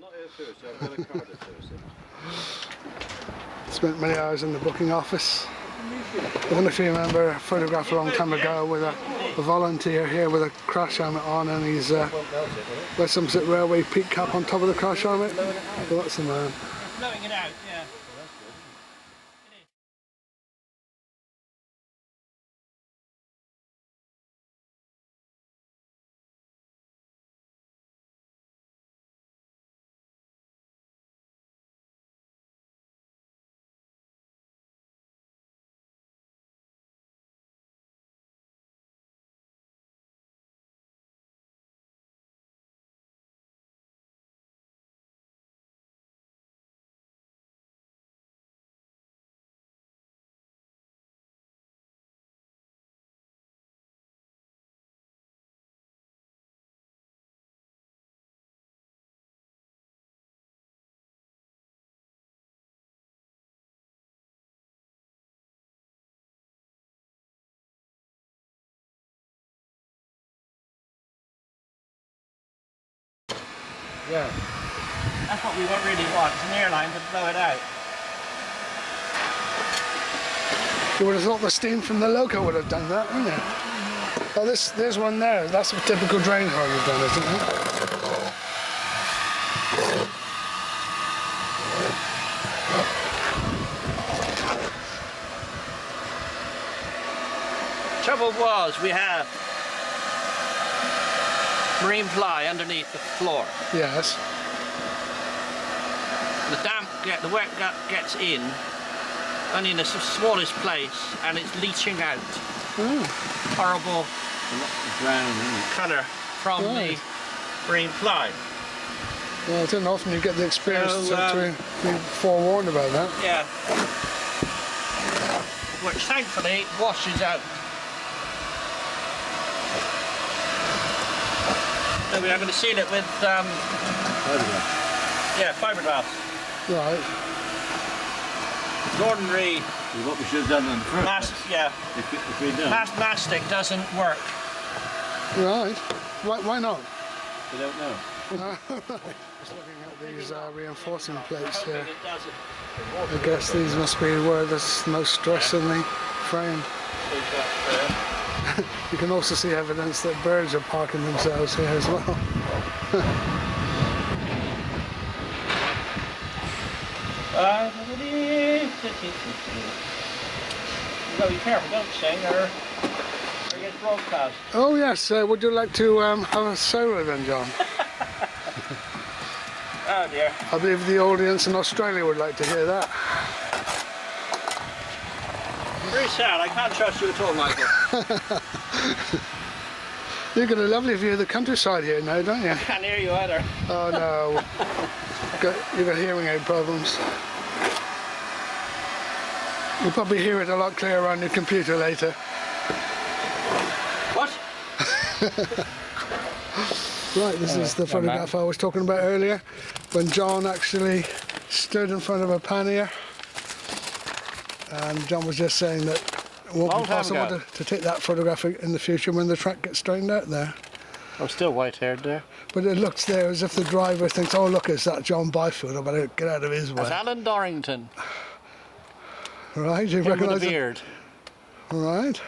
not here Thursday, I've got a card at Thursday. Spent many hours in the booking office. I don't know if you remember a photograph a long time ago with a volunteer here with a crash helmet on, and he's West Sonerset Railway peak cap on top of the crash helmet. Well, that's the man. Blowing it out, yeah. Yeah. That's what we really want, an airline to blow it out. You would have thought the steam from the loco would have done that, wouldn't you? Oh, there's one there. That's a typical drain hole you've done, isn't it? Trouble was, we have marine ply underneath the floor. Yes. The wet gets in, only in the smallest place, and it's leaching out. Oh. Horrible colour from the marine ply. Well, it's not often you get the experience to be forewarned about that. Yeah. Which thankfully washes out. So we are going to seal it with fiberglass. Right. The ordinary What we should have done on the front. If we don't. Plastic doesn't work. Right. Why not? We don't know. Just looking at these reinforcing plates here. I guess these must be where there's most stress in the frame. You can also see evidence that birds are parking themselves here as well. You've got to be careful, don't you, Shane, or it gets broadcast. Oh yes, would you like to have a soda then, John? Oh dear. I believe the audience in Australia would like to hear that. Very sad, I can't trust you at all, Michael. You've got a lovely view of the countryside here now, don't you? I can't hear you either. Oh no. You've got hearing aid problems. You'll probably hear it a lot clearer on your computer later. What? Right, this is the photograph I was talking about earlier, when John actually stood in front of a pannier. And John was just saying that it won't be possible to take that photograph in the future when the track gets straightened out there. I'm still white-haired there. But it looks there as if the driver thinks, oh look, it's that John Byfield, I better get out of his way. That's Alan Dorrington. Right, you recognise the beard. Right.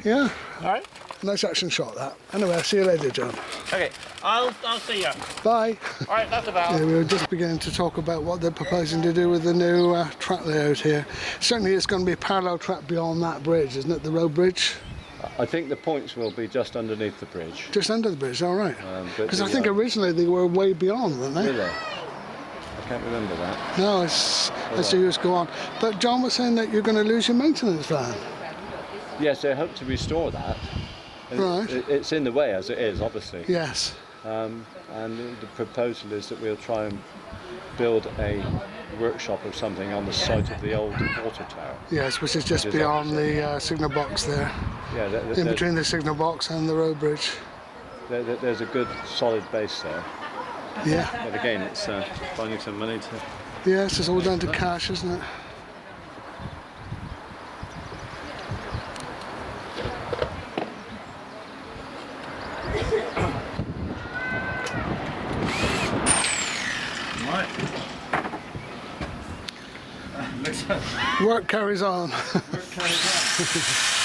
Yeah. Alright. Nice action shot that. Anyway, I'll see you later, John. Okay, I'll see you. Bye. Alright, that's about. Yeah, we were just beginning to talk about what they're proposing to do with the new track layout here. Certainly it's going to be a parallel track beyond that bridge, isn't it? The road bridge? I think the points will be just underneath the bridge. Just under the bridge, all right. Because I think originally they were way beyond, weren't they? Really? I can't remember that. No, as the years go on. But John was saying that you're going to lose your maintenance van. Yes, they hope to restore that. Right. It's in the way as it is, obviously. Yes. And the proposal is that we'll try and build a workshop or something on the site of the old water tower. Yes, which is just beyond the signal box there. Yeah, in between the signal box and the road bridge. There's a good solid base there. Yeah. But again, it's finding some money to... Yes, it's all down to cash, isn't it? Work carries on. Work carries on.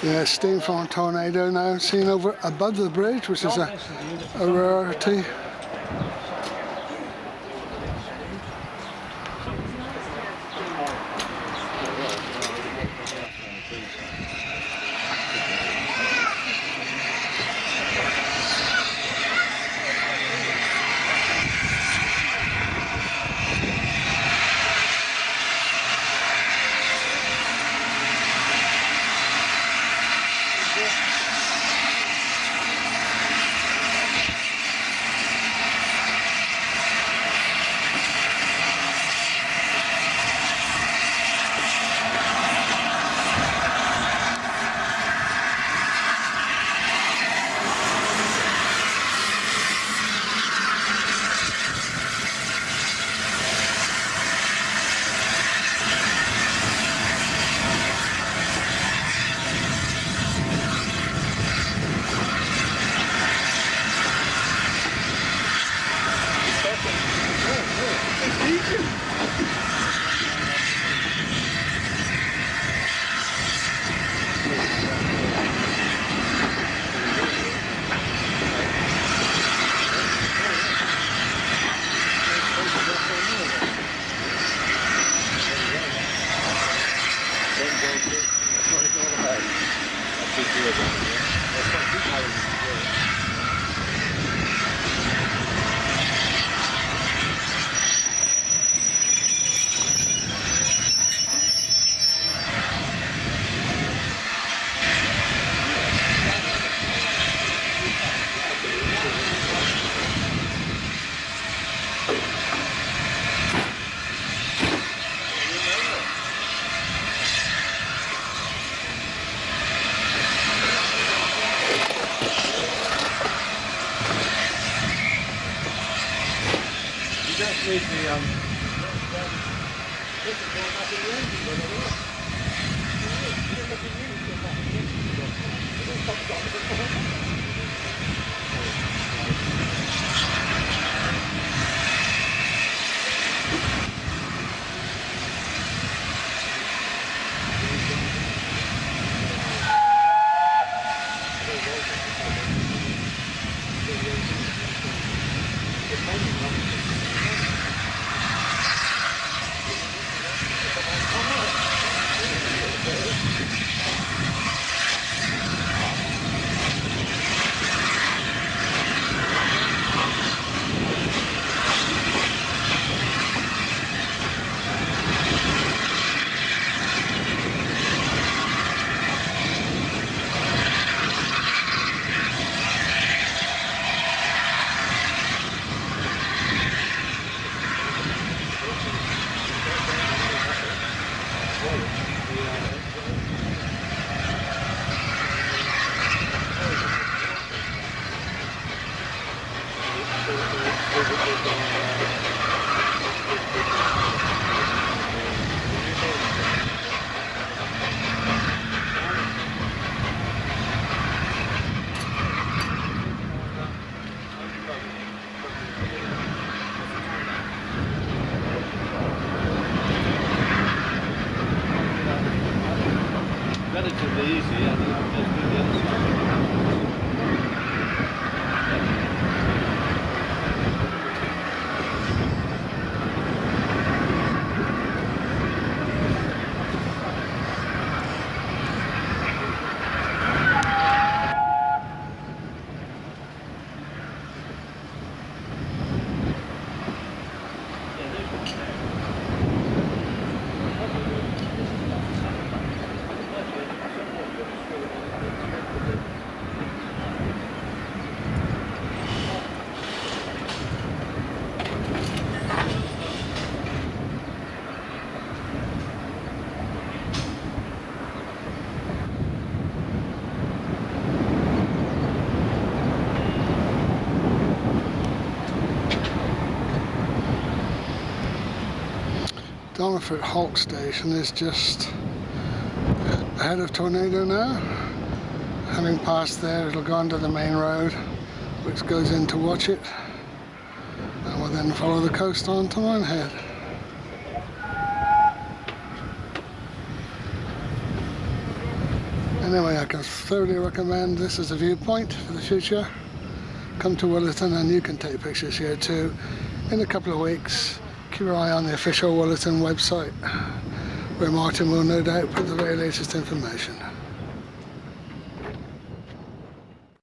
Yeah, steam from a tornado now seen over above the bridge, which is a rarity. Relatively easy, I think I'll just do the other side. Donnerford Halt Station is just ahead of Tornado now. Having passed there, it'll go onto the main road, which goes into Watchet, and we'll then follow the coast on to Minehead. Anyway, I can thoroughly recommend this as a viewpoint for the future. Come to Williton and you can take pictures here too. In a couple of weeks, keep your eye on the official Williton website, where Martin will no doubt put the very latest information.